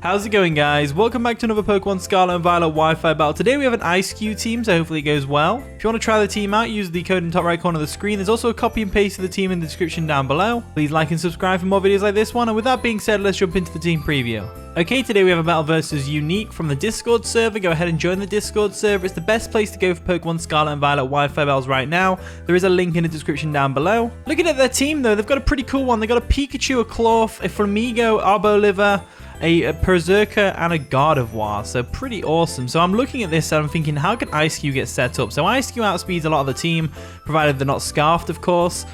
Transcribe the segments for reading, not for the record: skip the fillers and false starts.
How's it going, guys? Welcome back to another Pokemon Scarlet and Violet Wi-Fi battle. Today we have an Eiscue team, so hopefully it goes well. If you want to try the team out, use the code in the top right corner of the screen. There's also a copy and paste of the team in the description down below. Please like and subscribe for more videos like this one. And with that being said, let's jump into the team preview. Okay, today we have a battle versus Unique from the Discord server. Go ahead and join the Discord server. It's the best place to go for Pokemon Scarlet and Violet Wi-Fi battles right now. There is a link in the description down below. Looking at their team though, they've got a pretty cool one. They've got a Pikachu, a Clorf, a Flamigo, Arboliver, a Berserker, and a Gardevoir, so pretty awesome. So I'm looking at this and I'm thinking, how can Eiscue get set up? So Eiscue outspeeds a lot of the team, provided they're not scarfed, of course.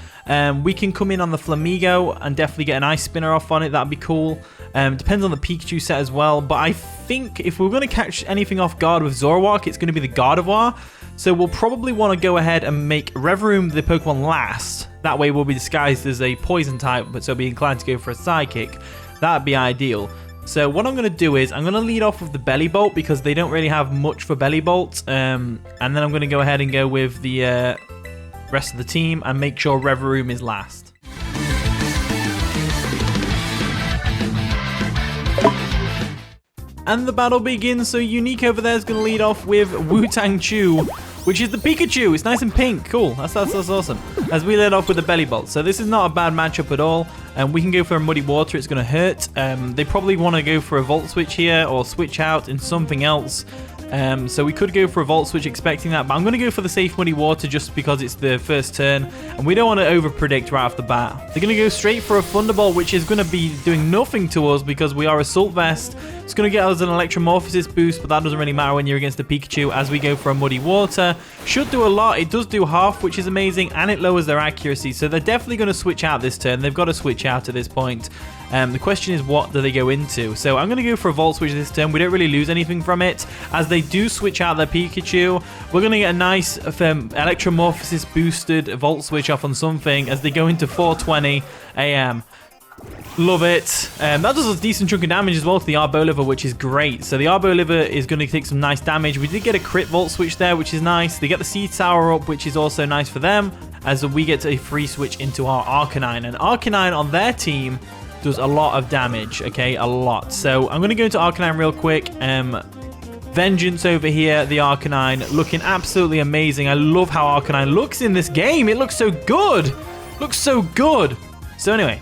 We can come in on the Flamigo and definitely get an Ice Spinner off on it. That'd be cool. Depends on the Pikachu set as well, but I think if we're going to catch anything off guard with Zoroark, it's going to be the Gardevoir. So we'll probably want to go ahead and make Revavroom the Pokemon last. That way we'll be disguised as a poison type, but so be inclined to go for a Psychic. That'd be ideal. So what I'm going to do is I'm going to lead off with the Bellibolt because they don't really have much for Bellibolt. And then I'm going to go ahead and go with the rest of the team and make sure Revavroom is last. And the battle begins. So Unique over there is going to lead off with Wu-Tang Chew, which is the Pikachu. It's nice and pink. Cool. That's awesome. As we lead off with the Bellibolt. So this is not a bad matchup at all. We can go for a Muddy Water. It's going to hurt. They probably want to go for a Volt Switch here or switch out in something else. So we could go for a Volt Switch expecting that, but I'm going to go for the safe Muddy Water just because it's the first turn, and we don't want to over-predict right off the bat. They're going to go straight for a Thunderbolt, which is going to be doing nothing to us because we are Assault Vest. It's going to get us an Electromorphosis boost, but that doesn't really matter when you're against a Pikachu. As we go for a Muddy Water, should do a lot. It does do half, which is amazing, and it lowers their accuracy, so they're definitely going to switch out this turn. They've got to switch out at this point. The question is, what do they go into? So I'm going to go for a Volt Switch this turn. We don't really lose anything from it. As they do switch out their Pikachu, we're going to get a nice Electromorphosis boosted Volt Switch off on something as they go into 420 AM. Love it. That does a decent chunk of damage as well to the Arboliver, which is great. So the Arboliver is going to take some nice damage. We did get a crit Volt Switch there, which is nice. They get the Seed Tower up, which is also nice for them, as we get a free switch into our Arcanine. And Arcanine on their team does a lot of damage, okay? A lot. So I'm going to go into Arcanine real quick. Vengeance over here, the Arcanine, looking absolutely amazing. I love how Arcanine looks in this game. It looks so good. Looks so good. So anyway,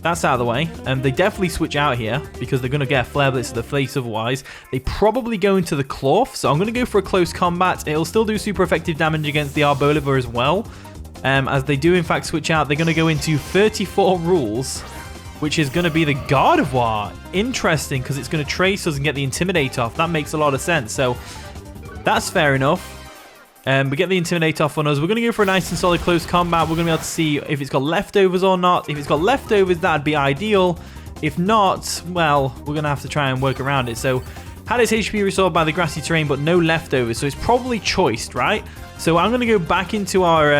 that's out of the way. They definitely switch out here because they're going to get a Flare Blitz to the face otherwise. They probably go into the Clorf, so I'm going to go for a close combat. It'll still do super effective damage against the Arboliver as well. As they do in fact switch out, they're going to go into 34 rules, which is going to be the Gardevoir. Interesting, because it's going to trace us and get the Intimidate off. That makes a lot of sense. So that's fair enough. We get the Intimidate off on us. We're going to go for a nice and solid close combat. We're going to be able to see if it's got leftovers or not. If it's got leftovers, that'd be ideal. If not, well, we're going to have to try and work around it. So had its HP restored by the grassy terrain, but no leftovers. So it's probably choiced, right? So I'm going to go back into our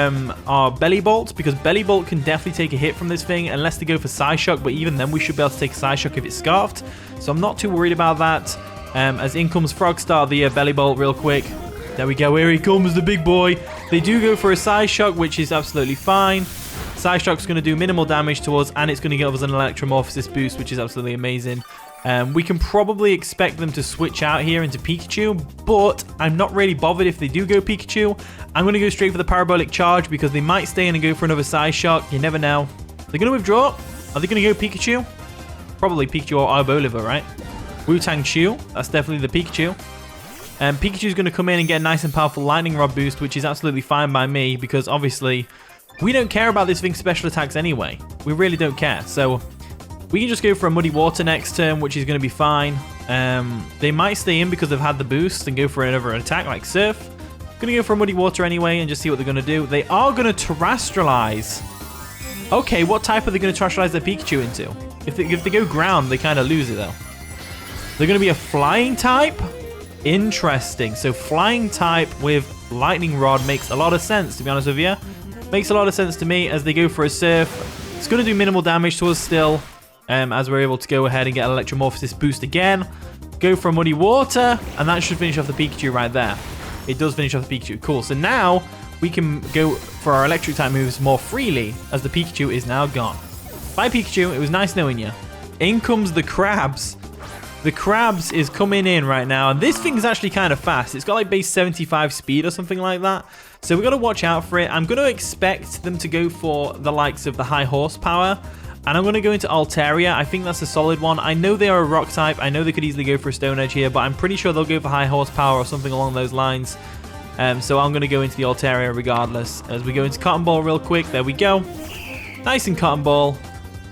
Bellibolt, because Bellibolt can definitely take a hit from this thing, unless they go for Psyshock, but even then we should be able to take Psyshock if it's scarfed. So I'm not too worried about that. As in comes Frogstar, the Bellibolt, real quick. There we go, here he comes, the big boy. They do go for a Psyshock, which is absolutely fine. Psyshock's going to do minimal damage to us, and it's going to give us an Electromorphosis boost, which is absolutely amazing. We can probably expect them to switch out here into Pikachu, but I'm not really bothered if they do go Pikachu. I'm going to go straight for the Parabolic Charge because they might stay in and go for another Psyshock. You never know. They're going to withdraw. Are they going to go Pikachu? Probably Pikachu or Arboliver, right? Wu-Tang Chew. That's definitely the Pikachu. Pikachu's going to come in and get a nice and powerful Lightning Rod boost, which is absolutely fine by me because obviously we don't care about this thing's special attacks anyway. We really don't care. So we can just go for a Muddy Water next turn, which is going to be fine. They might stay in because they've had the boost and go for another attack like Surf. Going to go for a Muddy Water anyway and just see what they're going to do. They are going to Terrestrialize. Okay, what type are they going to Terrestrialize their Pikachu into? If they go ground, they kind of lose it though. They're going to be a Flying type? Interesting. So Flying type with Lightning Rod makes a lot of sense, to be honest with you. Makes a lot of sense to me as they go for a Surf. It's going to do minimal damage to us still. As we're able to go ahead and get an Electromorphosis boost again. Go for a Muddy Water, and that should finish off the Pikachu right there. It does finish off the Pikachu. Cool. So now we can go for our electric type moves more freely as the Pikachu is now gone. Bye, Pikachu. It was nice knowing you. In comes the crabs. The Crabs is coming in right now, and this thing's actually kind of fast. It's got like base 75 speed or something like that. So we've got to watch out for it. I'm going to expect them to go for the likes of the high horsepower, and I'm going to go into Altaria. I think that's a solid one. I know they are a rock type. I know they could easily go for a Stone Edge here, but I'm pretty sure they'll go for high horsepower or something along those lines. So I'm going to go into the Altaria regardless. As we go into Cottonball real quick. There we go. Nice and Cottonball.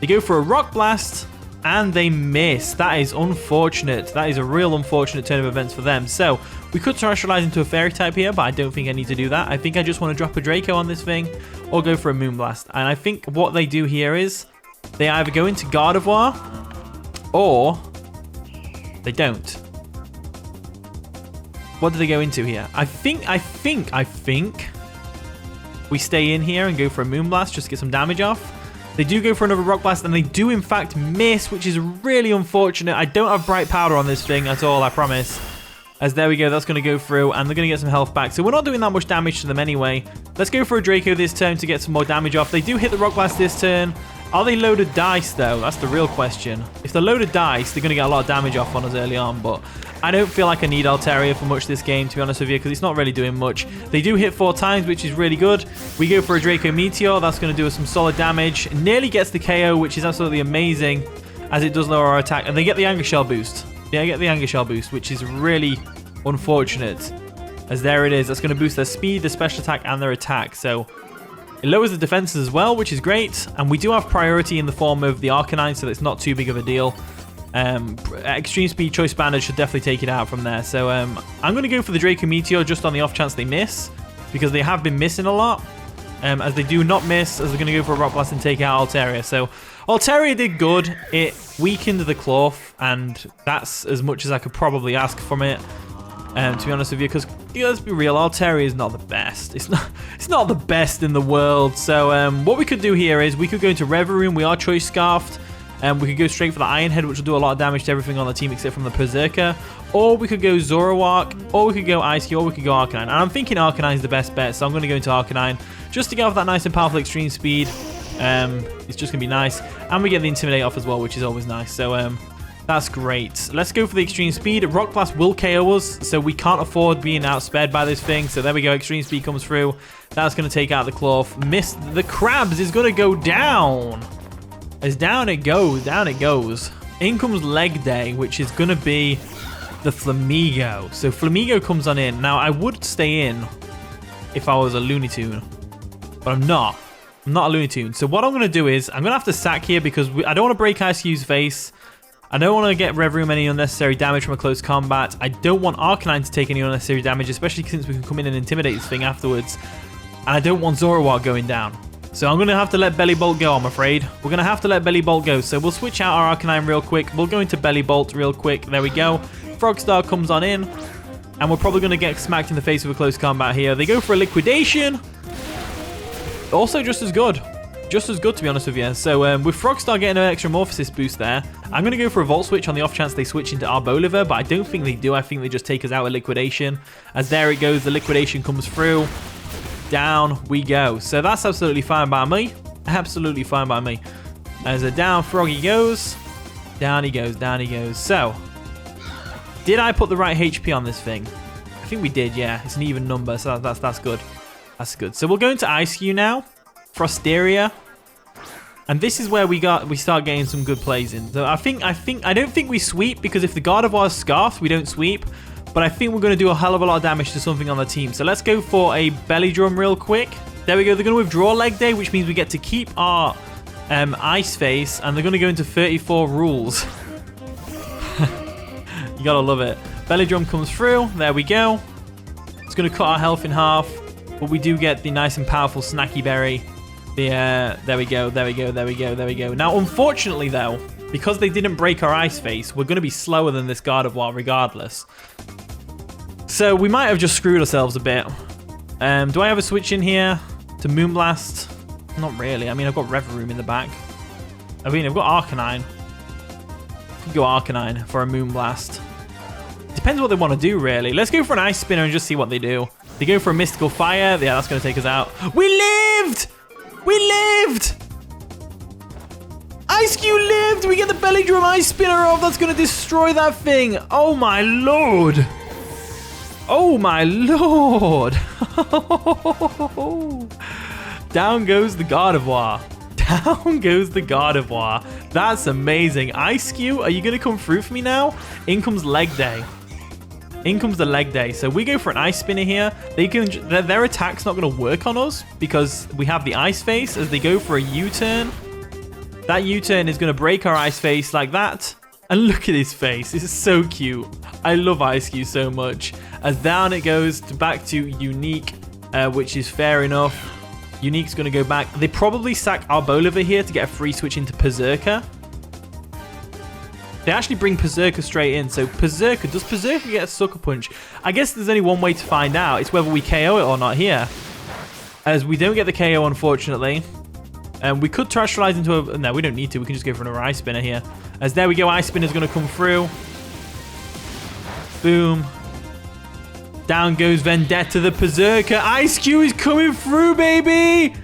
They go for a Rock Blast. And they miss. That is unfortunate. That is a real unfortunate turn of events for them. So, we could terrestrialize into a Fairy type here, but I don't think I need to do that. I think I just want to drop a Draco on this thing, or go for a Moonblast. And I think what they do here is, they either go into Gardevoir, or they don't. What do they go into here? I think we stay in here and go for a Moonblast, just to get some damage off. They do go for another Rock Blast, and they do, in fact, miss, which is really unfortunate. I don't have Bright Powder on this thing at all, I promise. As there we go, that's going to go through, and they're going to get some health back. So we're not doing that much damage to them anyway. Let's go for a Draco this turn to get some more damage off. They do hit the Rock Blast this turn. Are they loaded dice, though? That's the real question. If they're loaded dice, they're going to get a lot of damage off on us early on, but I don't feel like I need Altaria for much this game, to be honest with you, because it's not really doing much. They do hit 4 times, which is really good. We go for a Draco Meteor. That's going to do us some solid damage. Nearly gets the KO, which is absolutely amazing, as it does lower our attack. And they get the Anger Shell boost. Yeah, I get the Anger Shell boost, which is really unfortunate. As there it is. That's going to boost their speed, their special attack, and their attack. So it lowers the defenses as well, which is great. And we do have priority in the form of the Arcanine, so it's not too big of a deal. Extreme Speed Choice Banded should definitely take it out from there. So I'm going to go for the Draco Meteor just on the off chance they miss, because they have been missing a lot. As they do not miss, as they're going to go for a Rock Blast and take out Altaria. So Altaria did good. It weakened the Cloth, and that's as much as I could probably ask from it. To be honest with you, because let's be real, Altaria is not the best. It's not the best in the world. So what we could do here is we could go into Reverie. We are Choice Scarfed. We could go straight for the Iron Head, which will do a lot of damage to everything on the team except from the Berserker. Or we could go Zoroark, or we could go Eiscue, or we could go Arcanine. And I'm thinking Arcanine is the best bet, so I'm going to go into Arcanine just to get off that nice and powerful extreme speed. It's just going to be nice. And we get the Intimidate off as well, which is always nice. So that's great. Let's go for the extreme speed. Rock Blast will KO us, so we can't afford being outsped by this thing. So there we go. Extreme speed comes through. That's going to take out the Cloth. Miss the Crabs is going to go down. As down it goes, down it goes. In comes Leg Day, which is going to be the Flamigo. So Flamigo comes on in. Now, I would stay in if I was a Looney Tune, but I'm not. I'm not a Looney Tune. So what I'm going to do is, I'm going to have to sack here because I don't want to break Eiscue's face. I don't want to get Reverie any unnecessary damage from a close combat. I don't want Arcanine to take any unnecessary damage, especially since we can come in and intimidate this thing afterwards. And I don't want Zoroark going down. So I'm going to have to let Bellibolt go, I'm afraid. We're going to have to let Bellibolt go. So we'll switch out our Arcanine real quick. We'll go into Bellibolt real quick. There we go. Frogstar comes on in. And we're probably going to get smacked in the face with a close combat here. They go for a Liquidation. Also just as good. Just as good, to be honest with you. So with Frogstar getting an Electromorphosis boost there, I'm going to go for a Volt Switch on the off chance they switch into Arboliver, but I don't think they do. I think they just take us out with Liquidation. As there it goes, the Liquidation comes through. Down we go. So that's absolutely fine by me. Absolutely fine by me. As a down Froggy goes. Down he goes, down he goes. So, did I put the right HP on this thing? I think we did, yeah. It's an even number, so that's good. That's good. So we'll go into Eiscue now. Frostiria. And this is where we start getting some good plays in. So I don't think we sweep, because if the Gardevoir is scarfed, we don't sweep. But I think we're going to do a hell of a lot of damage to something on the team. So let's go for a Belly Drum real quick. There we go. They're going to withdraw Leg Day, which means we get to keep our Ice Face. And they're going to go into 34 rules. You got to love it. Belly Drum comes through. There we go. It's going to cut our health in half. But we do get the nice and powerful Snacky Berry. There we go. There we go. There we go. There we go. Now, unfortunately, though, because they didn't break our Ice Face, we're going to be slower than this Gardevoir regardless. So we might have just screwed ourselves a bit. Do I have a switch in here to Moonblast? Not really. I mean, I've got Reverie in the back. I mean, I've got Arcanine. Could go Arcanine for a Moonblast. Depends what they want to do, really. Let's go for an Ice Spinner and just see what they do. They go for a Mystical Fire. Yeah, that's going to take us out. We lived! We lived! Eiscue lived! We get the Belly Drum Ice Spinner off. That's going to destroy that thing. Oh, my lord. Oh, my lord. Down goes the Gardevoir. Down goes the Gardevoir. That's amazing. Eiscue, are you going to come through for me now? In comes Leg Day. In comes the Leg Day. So we go for an Ice Spinner here. Their attack's not going to work on us because we have the Ice Face as they go for a U-turn. That U-turn is going to break our Ice Face like that. And look at his face. This is so cute. I love Eiscue so much. As down it goes back to Unique, which is fair enough. Unique's going to go back. They probably sack our Arboliver here to get a free switch into Berserker. They actually bring Berserker straight in. So Berserker, does Berserker get a Sucker Punch? I guess there's only one way to find out. It's whether we KO it or not here. As we don't get the KO, unfortunately. And we could Terastallize into a... No, we don't need to. We can just go for another Ice Spinner here. As there we go. Ice Spinner's going to come through. Boom. Down goes Vendetta the Berserker. Eiscue is coming through, baby.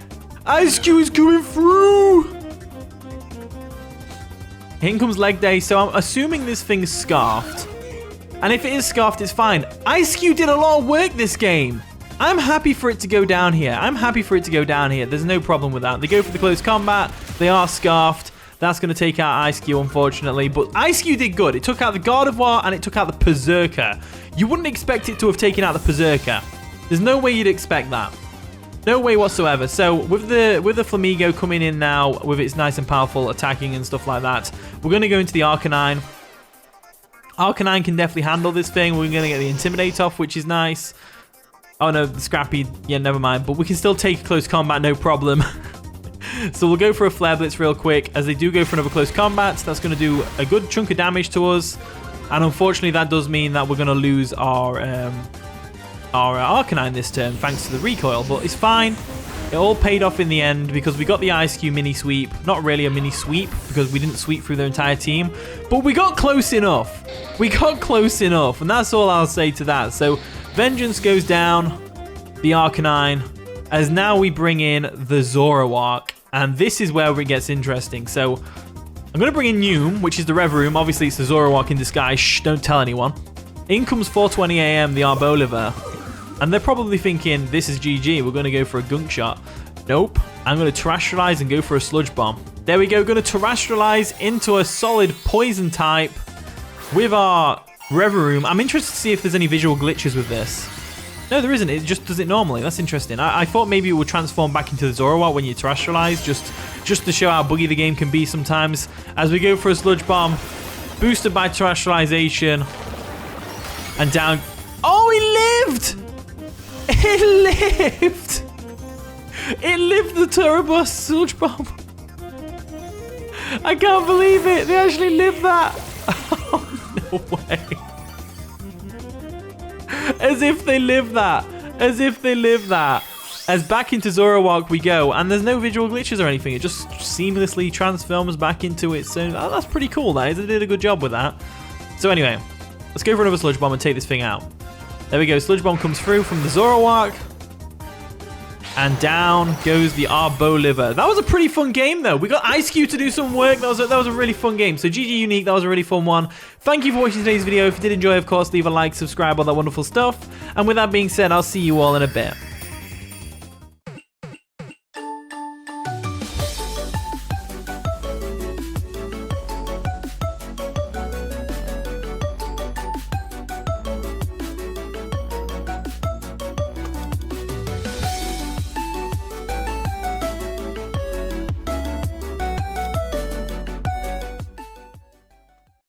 Eiscue is coming through. In comes Leg Day. So I'm assuming this thing's Scarfed. And if it is Scarfed, it's fine. Eiscue did a lot of work this game. I'm happy for it to go down here. There's no problem with that. They go for the close combat. They are Scarfed. That's going to take out Eiscue, unfortunately. But Eiscue did good. It took out the Gardevoir and it took out the Berserker. You wouldn't expect it to have taken out the Berserker. There's no way you'd expect that. No way whatsoever. So with the Flamigo coming in now, with its nice and powerful attacking and stuff like that, we're going to go into the Arcanine. Arcanine can definitely handle this thing. We're going to get the Intimidate off, which is nice. Oh no, the Scrappy, yeah, never mind. But we can still take close combat, no problem. So we'll go for a Flare Blitz real quick. As they do go for another close combat, that's going to do a good chunk of damage to us. And unfortunately, that does mean that we're going to lose our Arcanine this turn, thanks to the recoil. But it's fine. It all paid off in the end because we got the Eiscue mini sweep. Not really a mini sweep because we didn't sweep through their entire team. But we got close enough. And that's all I'll say to that. So Vengeance goes down. The Arcanine. As now we bring in the Zoroark. And this is where it gets interesting. So I'm going to bring in Noom, which is the Rev Room. Obviously, it's the Zoroark in disguise. Shh, don't tell anyone. In comes 4:20 AM, the Arboliver. And they're probably thinking, this is GG. We're going to go for a Gunk Shot. Nope. I'm going to Terastallize and go for a Sludge Bomb. There we go. Going to Terastallize into a solid Poison type with our Rev Room. I'm interested to see if there's any visual glitches with this. No, there isn't. It just does it normally. That's interesting. I thought maybe it would transform back into the Zoroark when you Terastallize, just to show how buggy the game can be sometimes. As we go for a Sludge Bomb, boosted by Terastallization, and down. Oh, it lived! It lived! It lived the Tera Blast Sludge Bomb. I can't believe it. They actually lived that. Oh, no way. As if they live that. As back into Zoroark we go. And there's no visual glitches or anything. It just seamlessly transforms back into its own. Oh, that's pretty cool, that is. They did a good job with that. So anyway, let's go for another Sludge Bomb and take this thing out. There we go. Sludge Bomb comes through from the Zoroark. And down goes the Arboliver. That was a pretty fun game, though. We got Eiscue to do some work. That was a really fun game. So GG Unique, that was a really fun one. Thank you for watching today's video. If you did enjoy, of course, leave a like, subscribe, all that wonderful stuff. And with that being said, I'll see you all in a bit.